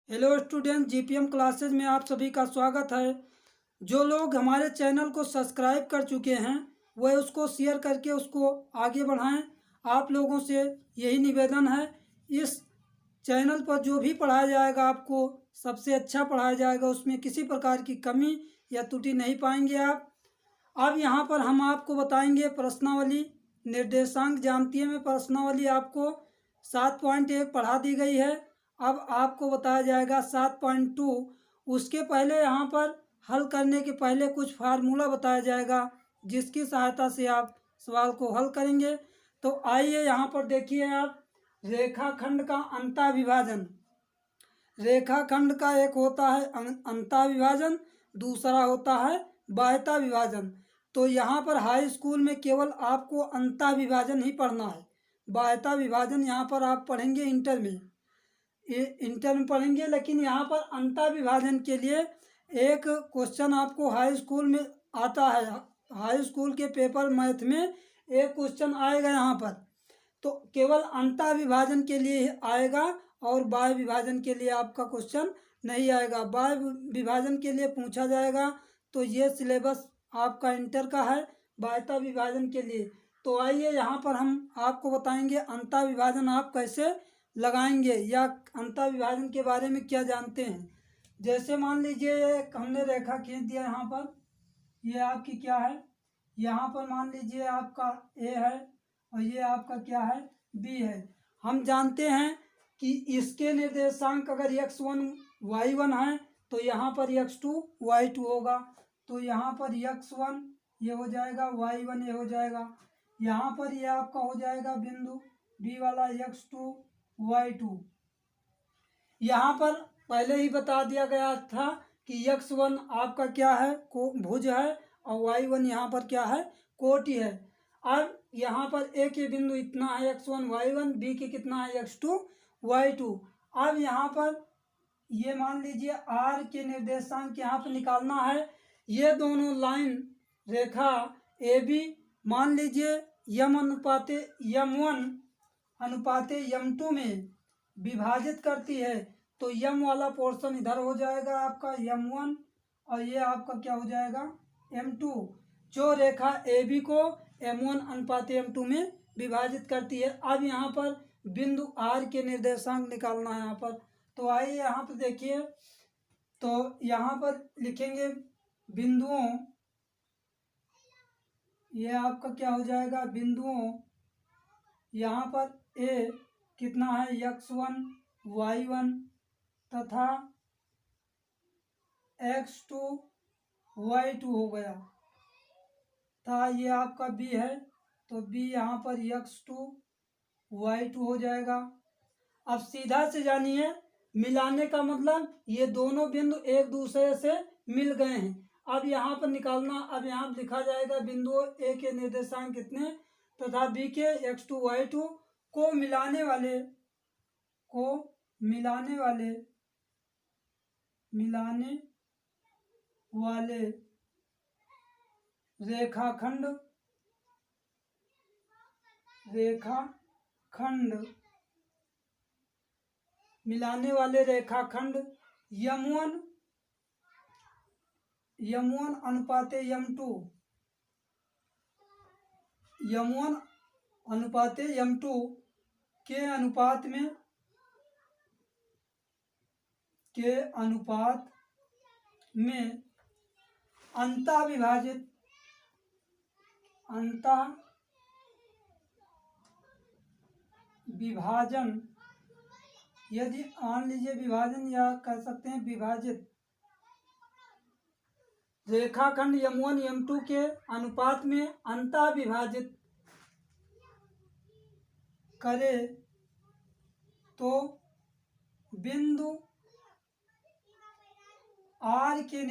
Hello student, GPM classes में आप सभी का स्वागत है। जो लोग हमारे चैनल को सब्सक्राइब कर चुके हैं वह उसको शेयर करके उसको आगे बढ़ाएं। आप लोगों से यही निवेदन है। इस चैनल पर जो भी पढ़ाया जाएगा आपको सबसे अच्छा पढ़ाया जाएगा, उसमें किसी प्रकार की कमी या त्रुटि नहीं पाएंगे आप। अब यहाँ पर हम आपको बताएंगे प्रश्नावली। निर्देशांक ज्यामितीय में प्रश्नावली आपको 7.1 पढ़ा दी गई है। अब आपको बताया जाएगा 7.2। उसके पहले यहाँ पर हल करने के पहले कुछ फार्मूला बताया जाएगा जिसकी सहायता से आप सवाल को हल करेंगे। तो आइए यहाँ पर देखिए आप, रेखाखंड का अंतःविभाजन। रेखाखंड का एक होता है अंतःविभाजन, दूसरा होता है बाह्यता विभाजन। तो यहाँ पर हाई स्कूल में केवल आपको अंतःविभाजन ही पढ़ना है। बाह्यता विभाजन यहाँ पर आप पढ़ेंगे इंटर में, इंटर में पढ़ेंगे। लेकिन यहाँ पर अंतःविभाजन के लिए एक क्वेश्चन आपको हाई स्कूल में आता है। हाई स्कूल के पेपर मैथ में एक क्वेश्चन आएगा यहाँ पर। तो केवल अंतःविभाजन के लिए आएगा और बाह्य विभाजन के लिए आपका क्वेश्चन नहीं आएगा। बाह्य विभाजन के लिए पूछा जाएगा तो ये सिलेबस आपका इंटर का है बाह्यता विभाजन के लिए। तो आइए यहाँ पर हम आपको बताएंगे अंतःविभाजन आप कैसे लगाएंगे या अंतःविभाजन के बारे में क्या जानते हैं। जैसे मान लीजिए हमने रेखा खींच दिया यहाँ पर, ये आपकी क्या है, यहाँ पर मान लीजिए आपका ए है और ये आपका क्या है, बी है। हम जानते हैं कि इसके निर्देशांक अगर x1 y1 है तो यहाँ पर x2 y2 होगा। तो यहाँ पर x1 ये हो जाएगा, y1 ये हो जाएगा। यहाँ पर ये आपका हो जाएगा बिंदु बी वाला x2 y2। यहाँ पर पहले ही बता दिया गया था कि x1 आपका क्या है, भुज है, और y1 यहाँ पर क्या है, कोटि है। अब यहाँ पर ए के बिंदु इतना है x1 y1, बी के कितना है x2 y2। अब यहाँ पर ये मान लीजिए r के निर्देशांक यहाँ पर निकालना है। ये दोनों लाइन रेखा ए बी मान लीजिए m1 अनुपाते m2 में विभाजित करती है। तो m वाला पोर्शन इधर हो जाएगा आपका m1 और ये आपका क्या हो जाएगा m2। जो रेखा AB को m1 अनुपाते m2 में विभाजित करती है। अब यहाँ पर बिंदु R के निर्देशांक निकालना है यहाँ पर। तो आइए यहाँ पर देखिए, तो यहाँ पर लिखेंगे बिंदुओं, ये आपका क्या हो जाएगा बिंदुओं, यहाँ पर A कितना है x1 y1 तथा x2 y2 हो गया था। ये आपका b है तो b यहाँ पर x2 y2 हो जाएगा। अब सीधा से जानिए मिलाने का मतलब ये दोनों बिंदु एक दूसरे से मिल गए हैं। अब यहाँ पर निकालना, अब यहाँ लिखा जाएगा बिंदु ए के निर्देशांक कितने तथा बी के x2 y2 को मिलाने वाले रेखाखंड मिलाने वाले रेखाखंड m1 अनुपाते m2 के अनुपात में विभाजन, यदि मान लीजिए विभाजन या कह सकते हैं विभाजित रेखाखंड m1 m2 के अनुपात में अंतः विभाजित करे तो बिंदु R के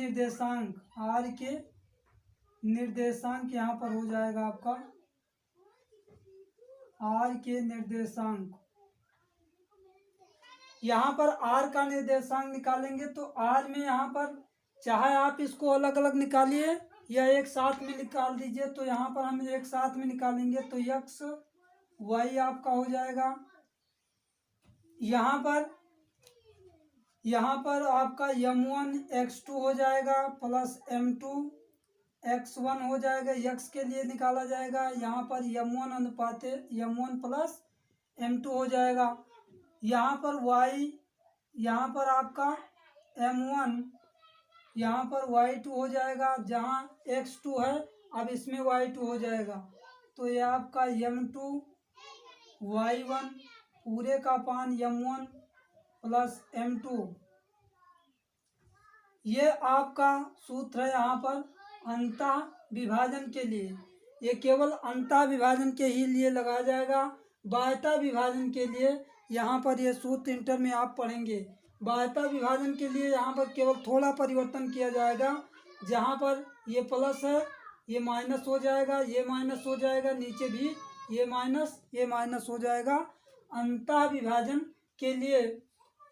निर्देशांक यहाँ पर हो जाएगा आपका R के निर्देशांक। यहाँ पर R का निर्देशांक निकालेंगे तो R में यहाँ पर चाहे आप इसको अलग अलग निकालिए या एक साथ में निकाल दीजिए। तो यहाँ पर हम एक साथ में निकालेंगे तो x y आपका हो जाएगा। यहाँ पर यहाँ पर आपका m1 x2 हो जाएगा प्लस m2 x1 हो जाएगा, x के लिए निकाला जाएगा। यहाँ पर m1 अनुपाते m1 प्लस m2 हो जाएगा। यहाँ पर y, यहाँ पर आपका m1, यहाँ पर y2 हो जाएगा, जहाँ x2 है अब इसमें y2 हो जाएगा। तो ये आपका m2 y1 पूरे का पान m1 प्लस m2, ये आपका सूत्र है यहाँ पर अंतः विभाजन के लिए। ये केवल अंतः विभाजन के ही लिए लगाया जाएगा। बाह्यता विभाजन के लिए यहाँ पर ये सूत्र इंटर में आप पढ़ेंगे। बाह्यता विभाजन के लिए यहाँ पर केवल थोड़ा परिवर्तन किया जाएगा। जहाँ पर ये प्लस है ये माइनस हो जाएगा, ये माइनस हो जाएगा, नीचे भी ये माइनस हो जाएगा। अंतः विभाजन के लिए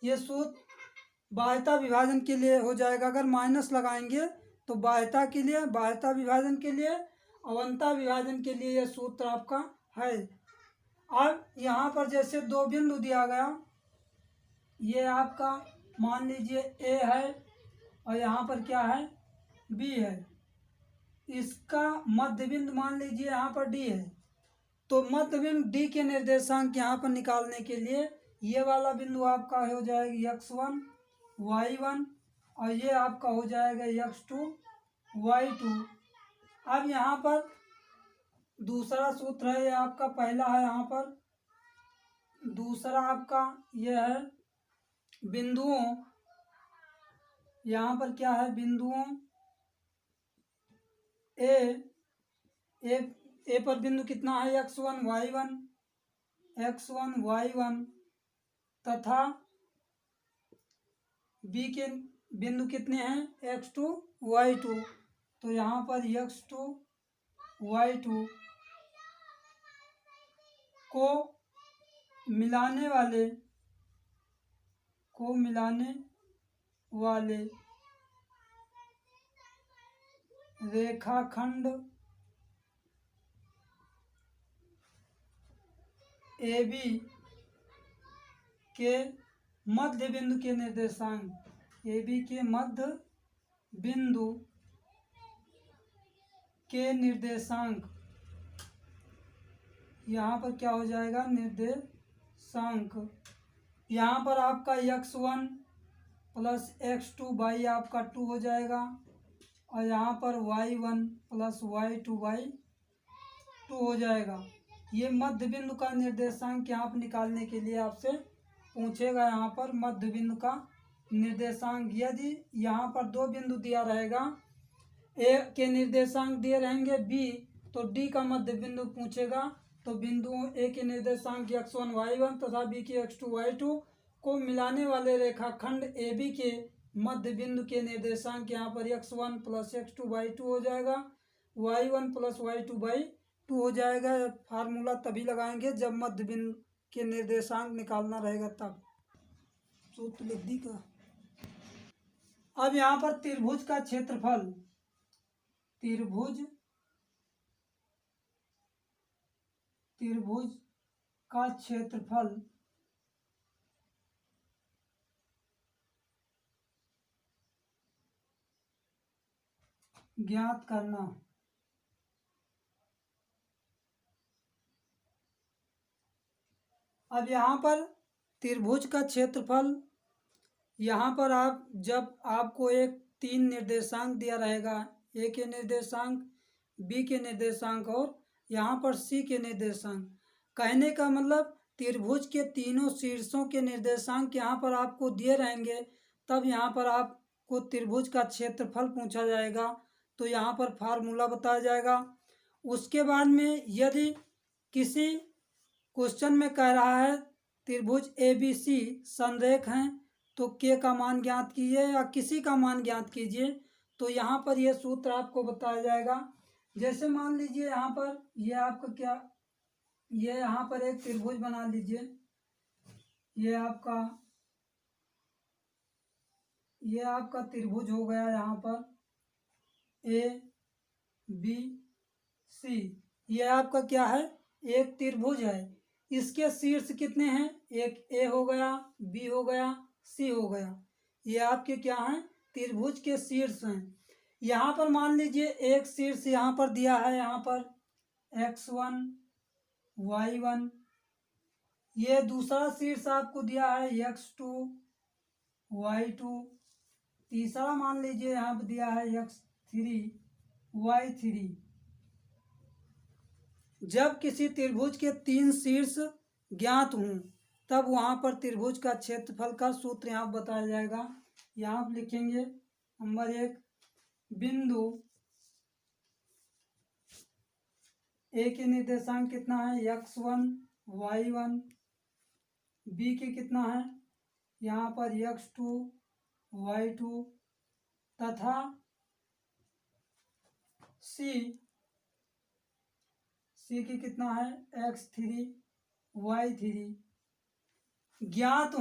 ये सूत्र बाह्यता विभाजन के लिए हो जाएगा। अगर माइनस लगाएंगे तो बाह्यता के लिए, बाह्यता विभाजन के लिए, अवंता विभाजन के लिए यह सूत्र आपका है। अब यहाँ पर जैसे दो बिंदु दिया गया, ये आपका मान लीजिए ए है और यहाँ पर क्या है बी है, इसका मध्य बिंदु मान लीजिए यहाँ पर डी है। तो मध्य बिंदु डी के निर्देशांक यहाँ पर निकालने के लिए ये वाला बिंदु आपका हो जाएगा x1 y1 और ये आपका हो जाएगा x2 y2। अब यहाँ पर दूसरा सूत्र है, ये आपका पहला है, यहाँ पर दूसरा आपका ये है बिंदुओं, यहाँ पर क्या है बिंदुओं ए पर बिंदु कितना है x1 y1 तथा बी के बिंदु कितने हैं x2 y2। तो यहाँ पर x2 y2 को मिलाने वाले रेखाखंड AB के मध्य बिंदु के निर्देशांक, AB के मध्य बिंदु के निर्देशांक, यहाँ पर क्या हो जाएगा निर्देशांक। यहाँ पर आपका x1 प्लस x2 बाई आपका 2 हो जाएगा और यहाँ पर y1 प्लस y2 बाई 2 हो जाएगा। ये मध्य बिंदु का निर्देशांक यहाँ पर निकालने के लिए आपसे पूछेगा। यहाँ पर मध्य बिंदु का निर्देशांक, यदि यहाँ पर दो बिंदु दिया रहेगा, ए के निर्देशांक दिए रहेंगे बी, तो डी का मध्य बिंदु पूछेगा। तो बिंदुओं ए के निर्देशांक x1 y1 तथा बी के x2 y2 को मिलाने वाले रेखाखंड AB के मध्य बिंदु के निर्देशांक यहाँ पर x1 प्लस x2 y2 हो जाएगा, y1 प्लस y2 बाई 2 हो जाएगा। फार्मूला तभी लगाएंगे जब मध्य बिंदु के निर्देशांक निकालना रहेगा तब। सूत्र लिख दी का। अब यहाँ पर त्रिभुज का क्षेत्रफल, त्रिभुज का क्षेत्रफल ज्ञात करना। अब यहाँ पर त्रिभुज का क्षेत्रफल, यहाँ पर आप जब आपको एक 3 निर्देशांक दिया रहेगा, ए के निर्देशांक, बी के निर्देशांक और यहाँ पर सी के निर्देशांक, कहने का मतलब त्रिभुज के तीनों शीर्षों के निर्देशांक यहाँ पर आपको दिए रहेंगे, तब यहाँ पर आपको त्रिभुज का क्षेत्रफल पूछा जाएगा। तो यहाँ पर फार्मूला बताया जाएगा। उसके बाद में यदि किसी क्वेश्चन में कह रहा है त्रिभुज ABC संरेख हैं तो के का मान ज्ञात कीजिए या किसी का मान ज्ञात कीजिए, तो यहाँ पर यह सूत्र आपको बताया जाएगा। जैसे मान लीजिए यहाँ पर यह आपका क्या, ये यहाँ पर एक त्रिभुज बना लीजिए, ये आपका त्रिभुज हो गया। यहाँ पर ABC, ये आपका क्या है एक त्रिभुज है। इसके शीर्ष कितने हैं, एक ए हो गया, बी हो गया, सी हो गया। ये आपके क्या हैं, त्रिभुज के शीर्ष हैं। यहाँ पर मान लीजिए एक शीर्ष यहाँ पर दिया है, यहाँ पर x1 y1, ये दूसरा शीर्ष आपको दिया है x2 y2, तीसरा मान लीजिए यहाँ पर दिया है x3 y3। जब किसी त्रिभुज के 3 शीर्ष ज्ञात हों तब वहाँ पर त्रिभुज का क्षेत्रफल का सूत्र यहाँ बताया जाएगा। यहाँ आप लिखेंगे नंबर 1, बिंदु ए के निर्देशांक कितना है x1 y1, बी के कितना है यहाँ पर x2 y2 तथा सी की कितना है x3 y3 ज्ञात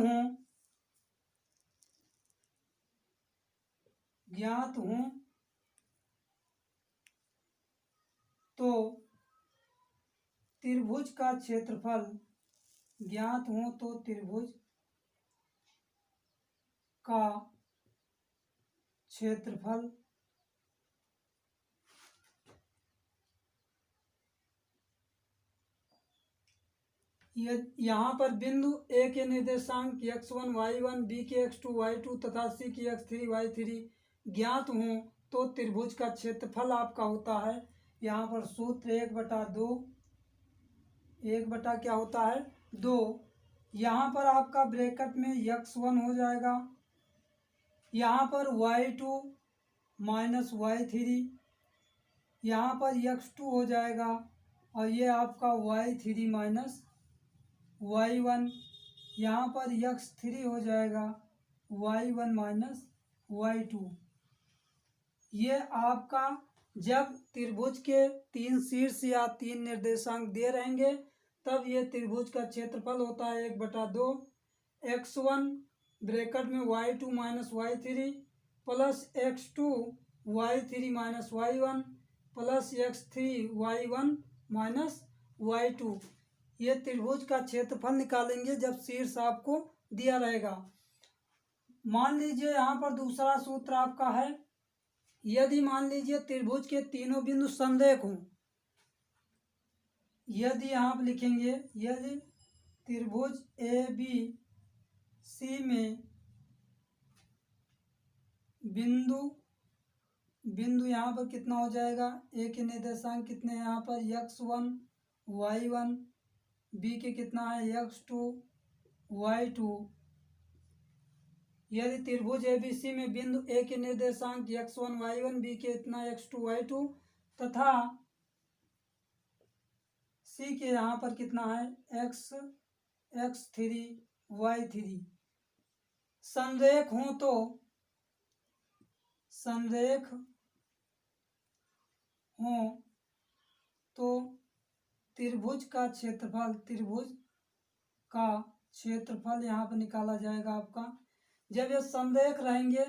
हों तो त्रिभुज का क्षेत्रफल, ज्ञात हो तो त्रिभुज का क्षेत्रफल यहाँ पर बिंदु ए के निर्देशांक x1 y1, बी के x2 y2 तथा सी की x3 y3 ज्ञात हों तो त्रिभुज का क्षेत्रफल आपका होता है यहाँ पर सूत्र 1/2, 1 क्या होता है 2। यहाँ पर आपका ब्रैकेट में x1 हो जाएगा, यहाँ पर y2 माइनस y3, यहाँ पर x2 हो जाएगा और ये आपका y3 माइनस y1, यहाँ पर x3 हो जाएगा y1 माइनस y2। ये आपका जब त्रिभुज के 3 शीर्ष या 3 निर्देशांक दे रहेंगे तब ये त्रिभुज का क्षेत्रफल होता है 1/2, x1 ब्रैकेट में y2 minus y3 plus x2 y3 minus y1 plus x3 y1 minus y2। ये त्रिभुज का क्षेत्रफल निकालेंगे जब शीर्ष आपको दिया रहेगा। मान लीजिए यहाँ पर दूसरा सूत्र आपका है, यदि मान लीजिए त्रिभुज के तीनों बिंदु संरेख हों, यदि आप लिखेंगे यदि त्रिभुज ए बी सी में बिंदु यहाँ पर कितना हो जाएगा, ए के निर्देशांक कितने हैं यहाँ पर x1 y1, बी के कितना है x2 y2। यदि त्रिभुज एबीसी में बिंदु ए के निर्देशांक x1 y1, बी के इतना x2 y2 तथा सी के यहाँ पर कितना है x3 y3 संरेख हों तो त्रिभुज का क्षेत्रफल यहाँ पर निकाला जाएगा आपका। जब ये संरेख रहेंगे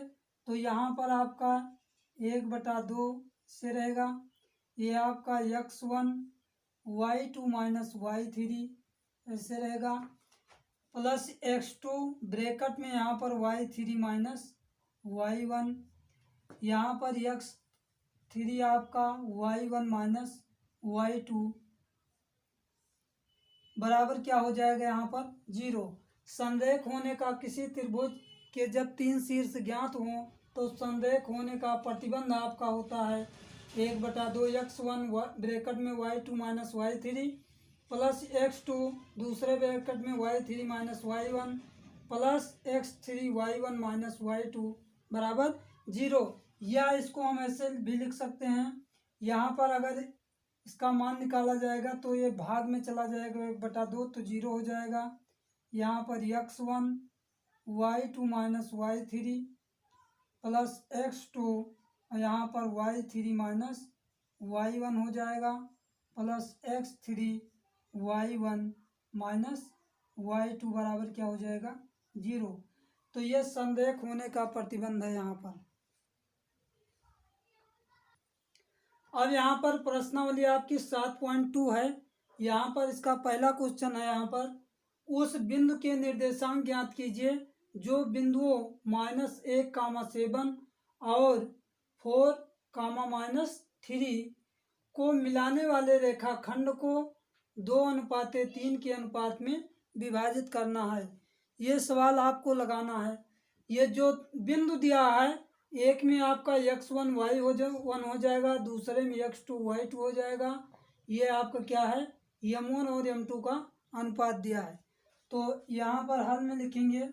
तो यहाँ पर आपका 1/2 से रहेगा, ये आपका x1 y2 माइनस y3 ऐसे रहेगा प्लस x2 ब्रैकेट में यहाँ पर y3 माइनस y1, यहाँ पर x3 आपका y1 माइनस y2 बराबर क्या हो जाएगा यहाँ पर 0। संरेख होने का किसी त्रिभुज के जब 3 शीर्ष ज्ञात हों तो संरेख होने का प्रतिबंध आपका होता है 1/2 x1 ब्रैकेट में y2 minus y3 plus x2 दूसरे ब्रैकेट में y3 minus y1 plus x3 y1 minus y2 बराबर 0। या इसको हम ऐसे भी लिख सकते हैं, यहाँ पर अगर इसका मान निकाला जाएगा तो ये भाग में चला जाएगा 1/2 तो 0 हो जाएगा। यहाँ पर x1 y2 minus y3 plus x2 और यहाँ पर y3 माइनस y1 हो जाएगा plus x3 y1 minus y2 बराबर क्या हो जाएगा 0। तो ये संरेख होने का प्रतिबंध है यहाँ पर। अब यहाँ पर प्रश्नावली आपकी 7.2 है। यहाँ पर इसका पहला क्वेश्चन है, यहाँ पर उस बिंदु के निर्देशांक ज्ञात कीजिए जो बिंदुओं -1, 7 और 4, -3 को मिलाने वाले रेखाखंड को 2:3 के अनुपात में विभाजित करना है। ये सवाल आपको लगाना है। ये जो बिंदु दिया है, एक में आपका x1 y1 हो जाएगा, दूसरे में x2 y2 हो जाएगा। ये आपका क्या है, m1 और m2 का अनुपात दिया है। तो यहाँ पर हल में लिखेंगे,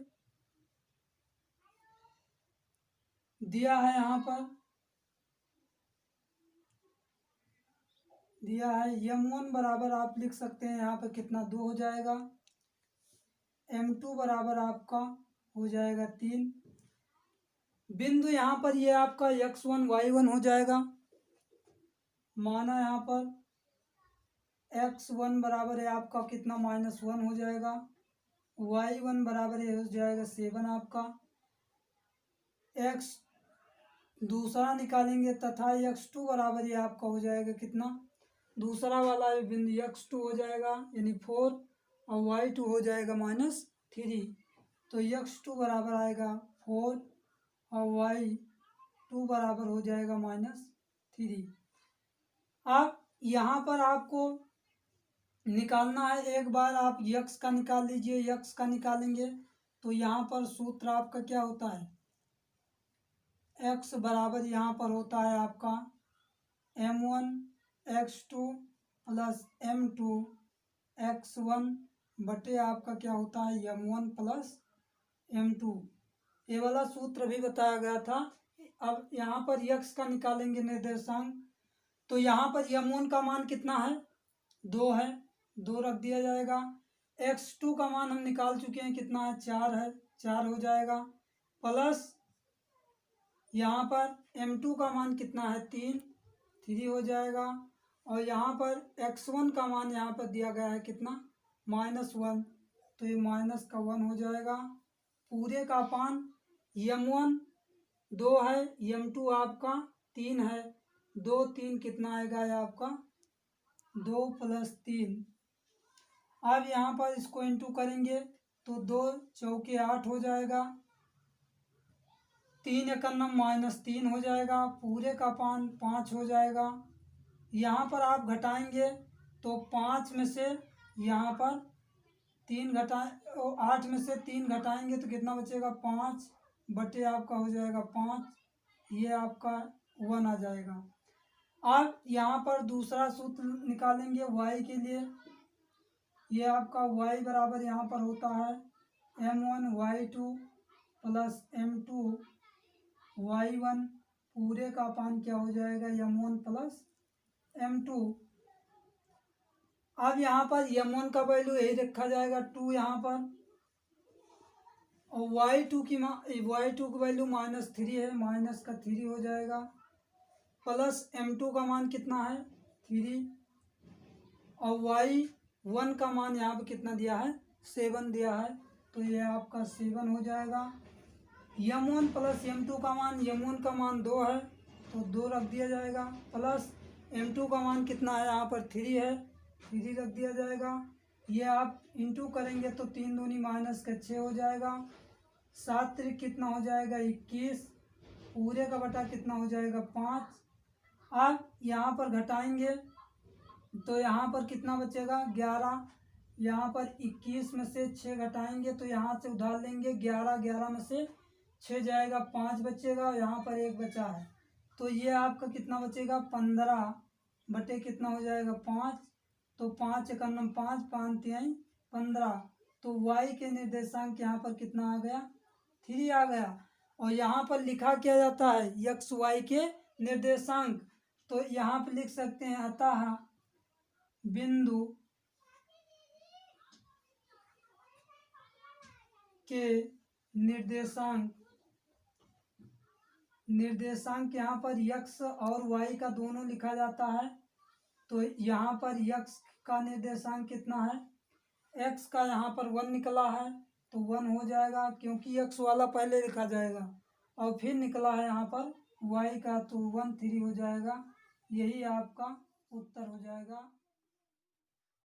दिया है यहाँ पर दिया है m1 बराबर आप लिख सकते हैं यहाँ पर कितना 2 हो जाएगा, m2 बराबर आपका हो जाएगा 3। बिंदु यहाँ पर ये आपका x1 y1 हो जाएगा। माना यहाँ पर x1 बराबर है आपका कितना -1 हो जाएगा, y1 बराबर ये हो जाएगा 7 आपका। x दूसरा निकालेंगे तथा x2 बराबर ये आपका हो जाएगा कितना, दूसरा वाला बिंदु x2 हो जाएगा यानी 4 और y2 हो जाएगा -3। तो x2 बराबर आएगा 4 और y2 बराबर हो जाएगा -3। अब यहाँ पर आपको निकालना है, एक बार आप x का निकाल लीजिए। x का निकालेंगे तो यहाँ पर सूत्र आपका क्या होता है, x बराबर यहाँ पर होता है आपका m1 x2 plus m2 x1 बटे आपका क्या होता है m1 प्लस m2। ये वाला सूत्र भी बताया गया था। अब यहाँ पर x का निकालेंगे निर्देशांक, तो यहाँ पर m1 का मान कितना है, 2 है, 2 रख दिया जाएगा। x2 का मान हम निकाल चुके हैं, कितना है, 4 है, 4 हो जाएगा, प्लस यहाँ पर m2 का मान कितना है, 3 हो जाएगा। और यहाँ पर x1 का मान यहाँ पर दिया गया है कितना, -1, तो ये -1 हो जाएगा। पूरे का पान m1 2 है, m2 आपका 3 है, 2 3 कितना आएगा ये आपका 2 + 3। अब यहाँ पर इसको इंटू करेंगे तो 2 चौके 8 हो जाएगा, 3 एकन्नम -3 हो जाएगा, पूरे का पान 5 हो जाएगा। यहाँ पर आप घटाएंगे तो 5 में से यहाँ पर 3 8 में से 3 घटाएंगे तो कितना बचेगा, 5 बटे आपका हो जाएगा 5, ये आपका 1 आ जाएगा। अब यहाँ पर दूसरा सूत्र निकालेंगे y के लिए। ये आपका y बराबर यहाँ पर होता है m1 y2 plus m2 y1, पूरे का पान क्या हो जाएगा m1 प्लस m2। अब यहाँ पर m1 का वैल्यू यही रखा जाएगा 2 यहाँ पर, और y2 की वैल्यू -3 है, -3 हो जाएगा, प्लस m2 का मान कितना है 3, और y1 का मान यहाँ पर कितना दिया है 7 दिया है, तो ये आपका 7 हो जाएगा। m1 प्लस m2 का मान, m1 का मान 2 है तो 2 रख दिया जाएगा, प्लस m2 का मान कितना है यहाँ पर 3 है, 3 रख दिया जाएगा। ये आप इंटू करेंगे तो 3 दूनी -6 हो जाएगा, 7 त्रिक कितना हो जाएगा 21, पूरे का बटा कितना हो जाएगा 5। अब यहाँ पर घटाएंगे तो यहाँ पर कितना बचेगा 11, यहाँ पर 21 में से 6 घटाएंगे तो यहाँ से उधार लेंगे 11 में से 6 जाएगा, 5 बचेगा, और यहाँ पर 1 बचा है, तो ये आपका कितना बचेगा 15 बटे कितना हो जाएगा 5, तो 5 एकन्नम 5, 5 तिहाई 15, तो y के निर्देशांक यहाँ पर कितना आ गया 3 आ गया। और यहाँ पर लिखा क्या जाता है x y के निर्देशांक, तो यहाँ पर लिख सकते हैं अतः बिंदु के निर्देशांक यहाँ पर x और y का दोनों लिखा जाता है। तो यहाँ पर x का निर्देशांक कितना है, x का यहाँ पर 1 निकला है तो 1 हो जाएगा, क्योंकि x वाला पहले लिखा जाएगा, और फिर निकला है यहाँ पर y का तो 1 3 हो जाएगा। यही आपका उत्तर हो जाएगा।